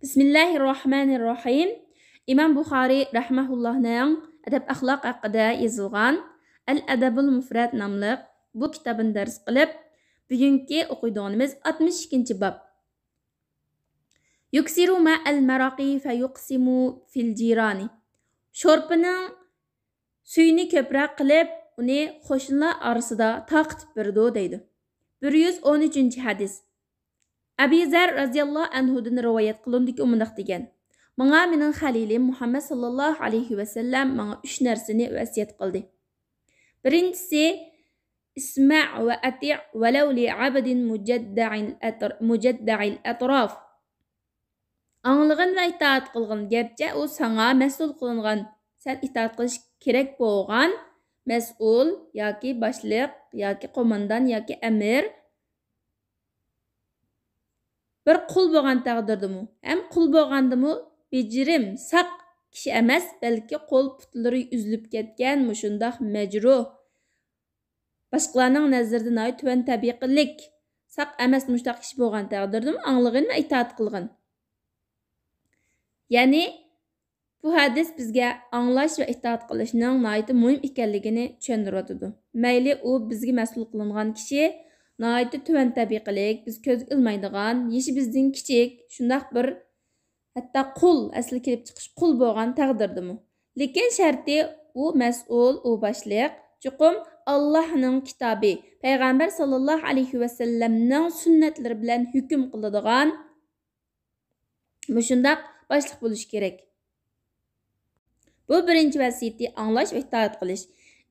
Bismillahirrahmanirrahim. İmam Buxoriy rahmehullohning adab axloq haqida yozilgan Al-Adabul Mufrad nomli bu kitobini dars qilib, bugungi o'qiydiganimiz 62 bob. Yuksiru ma'al maraqi fa yuqsimu fil jirani. Sho'rpining suyini ko'proq qilib, uni qo'shnilar orasida taqitib berdi deydi. 113 hadis. Abi Zar radhiyallohu anhudan rivoyat qilindiki, umundaq degan: "Menga mening xalilim Muhammad sallallohu alayhi va sallam menga 3 narsani vasiyat qildi. Birinchisi, isma' va ati' walau li 'abdin mujadda'il atraf. Anglag'in va itoat qilgin, garchi u sanga mas'ul qilingan, sen itoat qilish kerak bo'lgan mas'ul yoki boshliq yoki qo'mondon yoki amir bir qul bo'lgan taqdirdimi, ham qul bo'lgandimi bejirim, saq kishi emas, balki qo'l putlari uzilib ketgan mushundoq majruh, boshqalarning nazarida noyat tuvan tabiqlik, saq emas mushtaq kishi bo'lgan taqdirdimi anglag'in va itoat qilgin." Ya'ni bu hadis bizga anglash va itoat qilishning noyat muhim ekanligini tushuntiryotidi. Mayli u bizga mas'ul qilingan kishi noyat tuvan tabiqlik, biz ko'z ilmaydigan, yeshi bizdan kichik, shundoq bir hatto qul, asli kelib chiqish qul bo'lgan taqdirdimi. Lekin sharti u mas'ul, u boshliq, chuqum Allohning kitobi, payg'ambar sallallohu alayhi va sallamning sunnatlari bilan hukm qiladigan mushundoq boshliq bo'lish kerak. Bu birinchi vasiyati anglash va itoat qilish.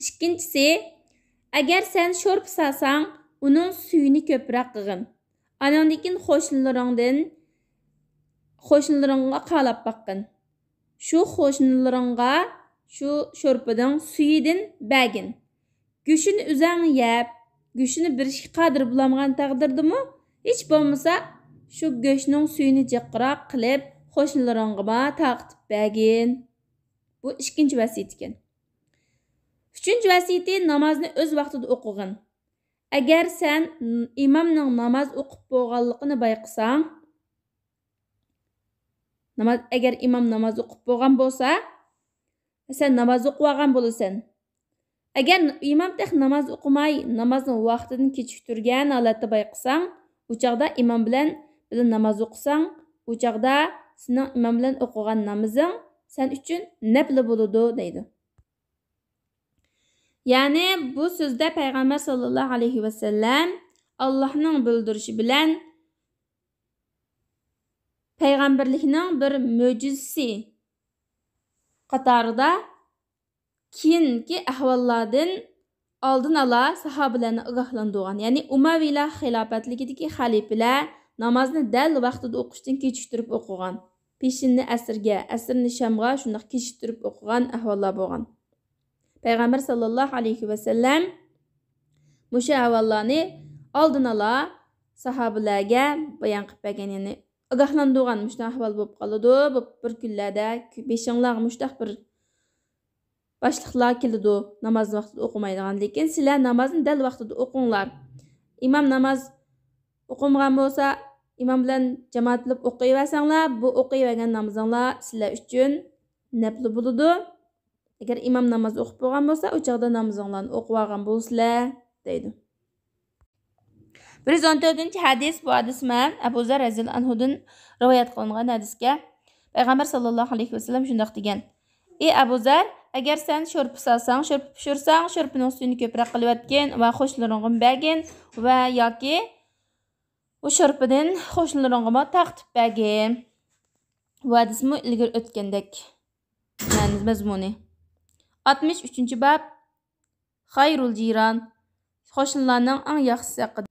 Ikkinchisi, agar sen sho'rp salsang, uning suyini ko'proq qilgin. Anandan keyin qo'shnilaringga qalab boqqin. Shu qo'shnilaringga shu sho'rpidan suyidan bagin. Go'shini o'zing yeb, go'shini berishga qodir bo'lmagan taqdirdimi, hech bo'lmasa shu go'shning suyini jiqroq qilib qo'shnilaringga taqitib bagin. Bu ikkinchi vasiyat ekan. Uchinchi vasiyati namozni o'z vaqtida o'qigin. Agar sen imomning namoz o'qib bo'lganligini bayqasang, agar imom namoz o'qib bo'lgan bo'lsa, sen namoz o'qib olgan bo'lasan. Agar imom tek namoz o'qimay, namozning vaqtidan kechiktirgan holatda bayqasang, u chaqda imom bilan namoz o'qisang, u chaqda sening imom bilan o'qigan namozing sen uchun nafl bo'ladi deydi. Ya'ni bu so'zda payg'ambar sallallohu alayhi va sallam Allohning bildirishi bilan payg'ambarlikning bir mo'jizasi qatorida keyingi ahvollardan oldin ola sahobalarni ogohlantirgan. Ya'ni Umaviylar xilofatligidagi xalifalar namozni dal vaqtida o'qishdan kechiktirib o'qigan. Peshinni asrga, asrni shamga shunday kechiktirib o'qigan ahvollar bo'lgan. Payg'ambar sallallohu alayhi va sallam mushu ahvollarni oldin ola sahobalarga bayon qilib bergan, ya'ni ogohlantirgan. Mushunday ahvol bo'lib qoladi, bu bir kunlarda beshinglar mushtaq bir boshliqlar keladi, namoz vaqtida o'qimaydigan. Lekin sizlar namozni dal vaqtida o'qinglar. Imom namoz o'qimagan bo'lsa, imom bilan jamoat qilib o'qiyversanglar, bu o'qiyvergan namozinglar sizlar uchun nafl bo'ladi. Agar imom namoz o'qib bo'lgan bo'lsa, o chaqda namozinglarni o'qib olgan bo'lsizlar deydi. 114-hadis. Bu hadis men Abu Zar radhiyallohu anhudan rivoyat qilingan hadisga payg'ambar sallallohu alayhi va sallam shunday degan: "Ey Abu Zar, agar sen sho'rp salsang, sho'rp pishirsang, sho'rpining suyini ko'proq qilib yotgin va qo'shnilaringga bergin va yoki u sho'rpidan qo'shnilaringga taqitib bergin." Bu hadismi ilgari o'tgandek mazmuni. 63-bob. Xayrul jiran. Qo'shnilarning eng yaxshisi haqida.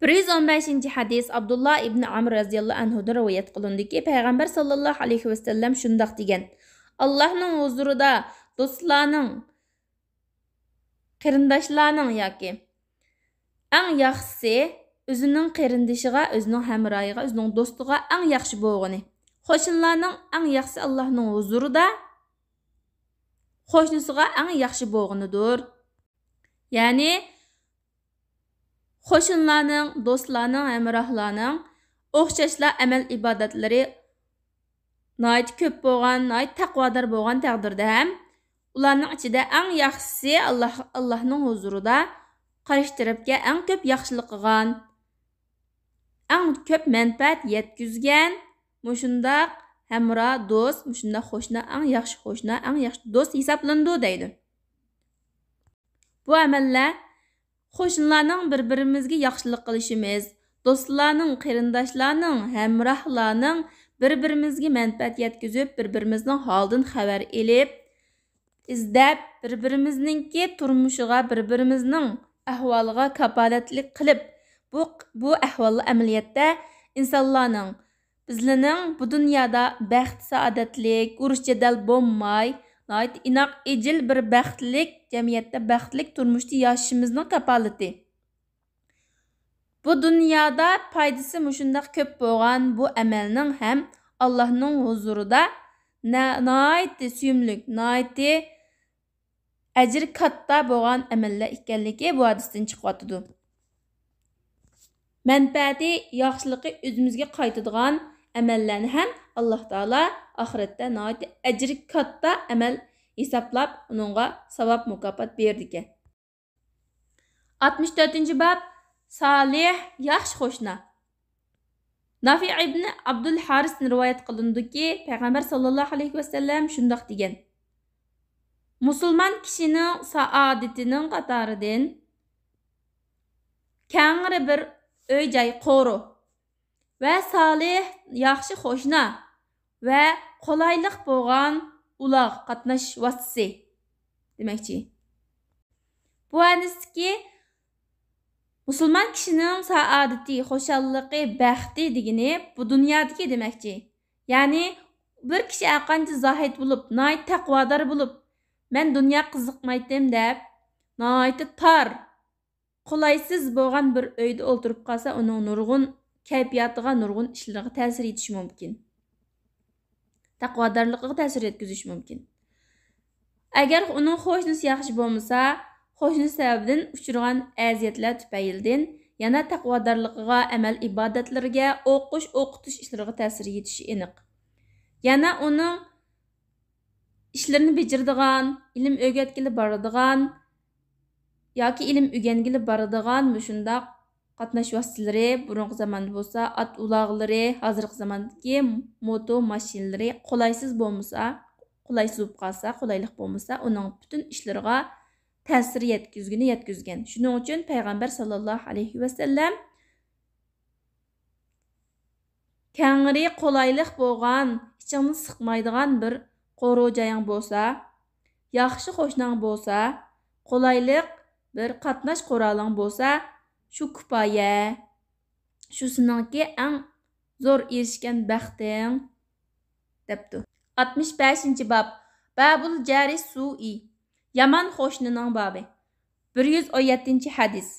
115-hadis. Abdullah ibn Amr radhiyallohu anhudan rivoyat qilindiki, payg'ambar sallallohu alayhi va sallam shunday degan: "Allohning huzurida do'stlarning, qarindoshlarning yoki eng yaxshisi o'zining qarindoshiga, o'zining hamrohiga, o'zining do'stiga eng yaxshi bo'lgani. Qo'shnilarning eng yaxshisi Allohning huzurida qo'shnisiga eng yaxshi bo'lganidir." Ya'ni qo'shnilarning, do'stlarning, hamrohlarning o'xshashla amal ibodatlari nayt ko'p bo'lgan, nayt taqvodor bo'lgan taqdirda ham ularning ichida eng yaxshisi Allohning huzurida qarshi tarafga eng ko'p yaxshilik qilgan, eng ko'p manfaat yetkazgan, mushundaq hamra do'st, mushundaq qo'shna, eng yaxshi do'st hisoblanadi deydi. Bu amallar qo'shnilarning bir-birimizga yaxshilik qilishimiz, do'stlarning, qarindoshlarning, hamrohlarning bir-birimizga manfaat yetkazib, bir-birimizning holidan xabar elib, izlab, bir-birimizningki turmushiga, bir-birimizning ahvoliga kapolatlik qilib, bu ahvolni amaliyotda insonlarning bizlarning bu dunyoda baxt saodatlik, urush jadal bo'lmay, inoq ejil bir baxtlik jamiyatda baxtlik turmushda yashashimizning kapolati. Bu dunyoda foydasi mushundaq ko'p bo'lgan bu amalning ham Allohning huzurida nihoyat suyumlik, nihoyat ajr katta bo'lgan amallar ekanligi bu hadisdan chiqyotidi. Manfaati, yaxshiligi o'zimizga qaytadigan amallarni ham Alloh taolo oxiratda nihoyat ajr katta amal hisoblab uningga savob mukofot berdi ekan. 64-bob Salih yaxshi qo'shna. Nafi ibn Abdul Haris rivoyat qilindiki, payg'ambar sallallohu alayhi vasallam shundoq degan: Musulmon kishining saodatining qatoridan kangri bir uy-joy qo'ri va salih yaxshi qo'shna va qolaylik bo'lgan uloq qatnash vositasi demakchi. Bu hadisdagi musulmon kishining saodati, xo'shalligi, baxti degani bu dunyodagi demakchi. Ya'ni bir kishi aqancha zohid bo'lib, nihoyat taqvodor bo'lib, men dunyo qiziqmaydim deb, nihoyat tor, qulaysiz bo'lgan bir uyda o'tirib qolsa, uning nurg'un kayfiyatiga, nurg'un ishlariga ta'sir etishi mumkin. Taqvodorligiga ta'sir etkazishi mumkin. Agar uning qo'shnisi yaxshi bo'lmasa, qo'shni sababidan uchirgan aziyatlar tufaylidan yana taqvodorligiga, amal ibodatlariga, o'qitish ishlariga ta'sir etishi aniq. Yana uning ishlarini bajaradigan, ilm o'rgatgili boradigan yoki ilm o'rgangili boradigan shundoq qatnash vositalari, burungi zamonda bo'lsa, at uloqlari, hozirgi zamondagi moto mashinalari qulaysiz bo'lmasa, qulaysiz bo'lib qolsa, qulaylik bo'lmasa, uning butun ishlariga ta'sir yetkazgan. Shuning uchun payg'ambar sallallohu alayhi vasallam kangri qulaylik bo'lgan, ichingni siqmaydigan bir qo'ri joying bo'lsa, yaxshi qo'shning bo'lsa, qulaylik bir qatnash qo'roling bo'lsa, shu kifoya, shu siningki eng zo'r erishgan baxting debdi. 65-bob Babul jari su'i, yomon qo'shnining bobi. 117-hadis.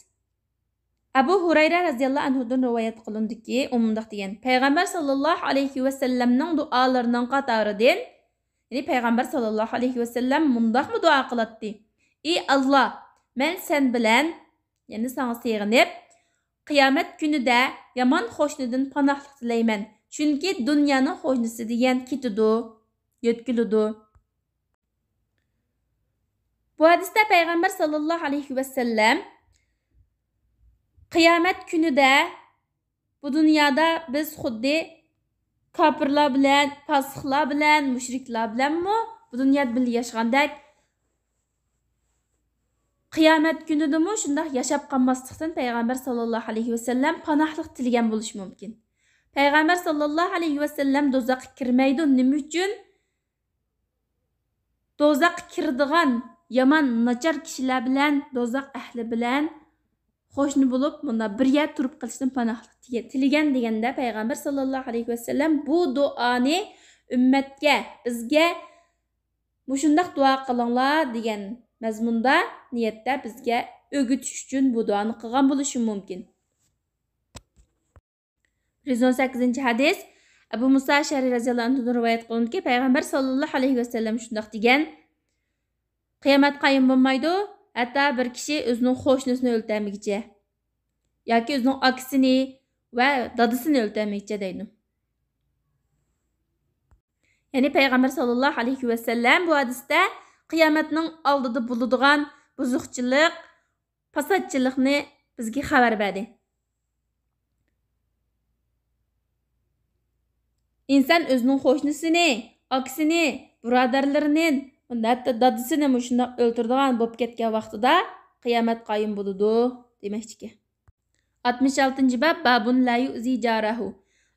Abu Hurayra radhiyallohu anhudan rivoyat qilindiki, umumdaq degan: Payg'ambar sallallohu alayhi vasallamning duolarining qatoridan, ya'ni payg'ambar sallallohu alayhi vasallam mundaqmi duo qiladi: "Ey Alloh, men sen bilan, ya'ni sana sig'inib, qiyomat kunida yomon qo'shnidan panohlik tilayman. Chunki dunyoning qo'shnisi degan ketidi, yetkilidi." Bu hadisda payg'ambar sallallohu alayhi vasallam qiyomat kunida bu dunyoda biz xuddi kofirlar bilan, fosiqlar bilan, mushriklar bilanmi bu dunyoda birga yashagandek, qiyomat kunidami shundoq yashab qolmaslikdan payg'ambar sallallohu alayhi vasallam panohlik tilagan bo'lishi mumkin. Payg'ambar sallallohu alayhi vasallam do'zaxga kirmaydi. Nima uchun? Do'zaxga kiradigan yomon, nachar kishilar bilan, do'zax ahli bilan qo'shni bo'lib, bunda birga turib qilishdan panohlik tilagan deganda payg'ambar sallallohu alayhi vasallam bu duoni ummatga, bizga mushundaq duo qilinglar degan mazmunda, niyatda bizga o'g'itish uchun bu duoni qilgan bo'lishi mumkin. 118-hadis. Abu Musa Ash'ari radhiyallohu anhu rivoyat qilindiki, payg'ambar sallallohu alayhi vasallam shundoq degan: Qiyomat qoyim bo'lmaydi, hatto bir kishi o'zining qo'shnisini o'ltirmagicha yoki o'zining akasini, va dadasini o'ltirmoqchi deydi. Ya'ni payg'ambar sallallohu alayhi vasallam bu hadisda qiyomatning oldida bo'ladigan buzuqchilik, fasodchilikni bizga xabar berdi. İnsan özünün qo'shnisini, akisini, birodarlarini, hatto dadasini shundoq o'ltiradigan bo'lib ketgan vaqtida qiyomat qoyim bo'ladi demoqchi. 66. bab babun la yu'zi jarahu.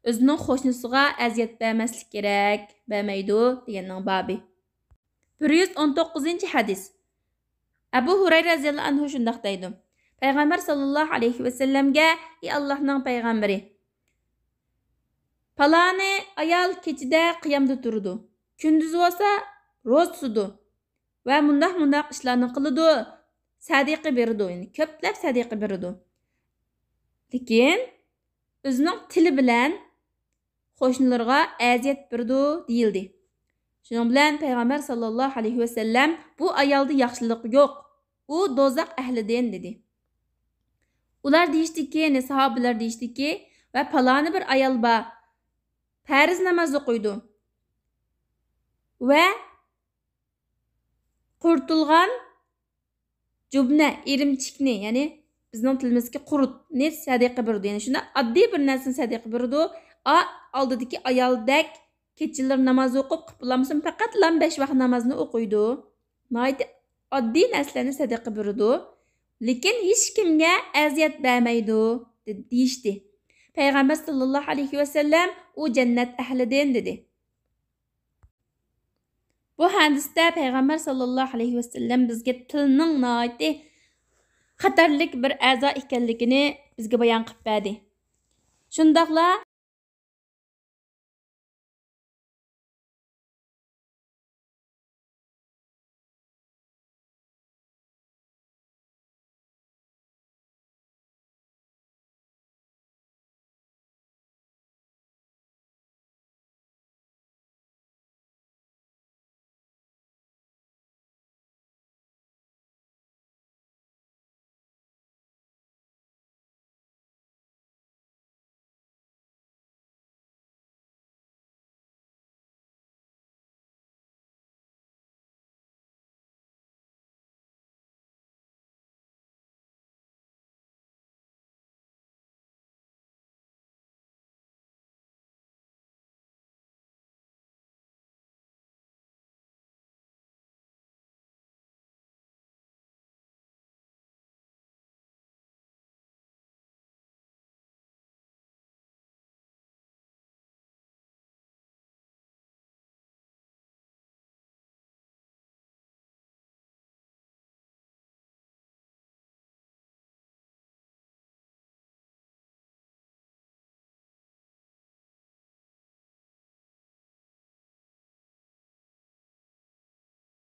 Özünün qo'shnisiga aziyat bermaslik kerak, bermaydi deganning babi. 119. hadis. Abu Hurayra radhiyallohu anhu shundoq deydi. Payg'ambar sallallohu alayhi vasallamga: "Ey Allohning payg'ambari, palani ayol kechida qiyamda turdi. Kunduz bo'lsa ro'z tutdi va mundaq ishlarni qiladi. Sadiqa berdi, ya'ni ko'plab sadiqa berdi. Lekin o'zining tili bilan qo'shnilarga aziyat berdi" deyildi. Shuning bilan payg'ambar sallallohu alayhi vasallam bu ayolda yaxshilik yo'q. U do'zax ahlidan dedi. Ular deyishdiki, ya'ni sahobalar deyishdiki, va paloni bir ayol bor. Farz namoz o'qiydi. Va qurtilgan jubna, irimchikni, ya'ni bizning tilimizga qurutni sadaqa berdi. Ya'ni shunda oddiy bir narsani sadaqa berdi. Oldidagi ayoldek kechalar namoz o'qib, qilmasin faqat 5 vaqt namozni o'qiydi. Mayda oddiy narsalarni sadaqa berdi. Lekin hech kimga aziyat bermaydi deyishdi. Payg'ambar sallallohu alayhi vasallam u jannat ahlidan dedi. Bu hadisda payg'ambar sallallohu alayhi vasallam bizga tilning noiti xatarlik bir a'zo ekanligini bizga bayon qilib berdi. Shundaqla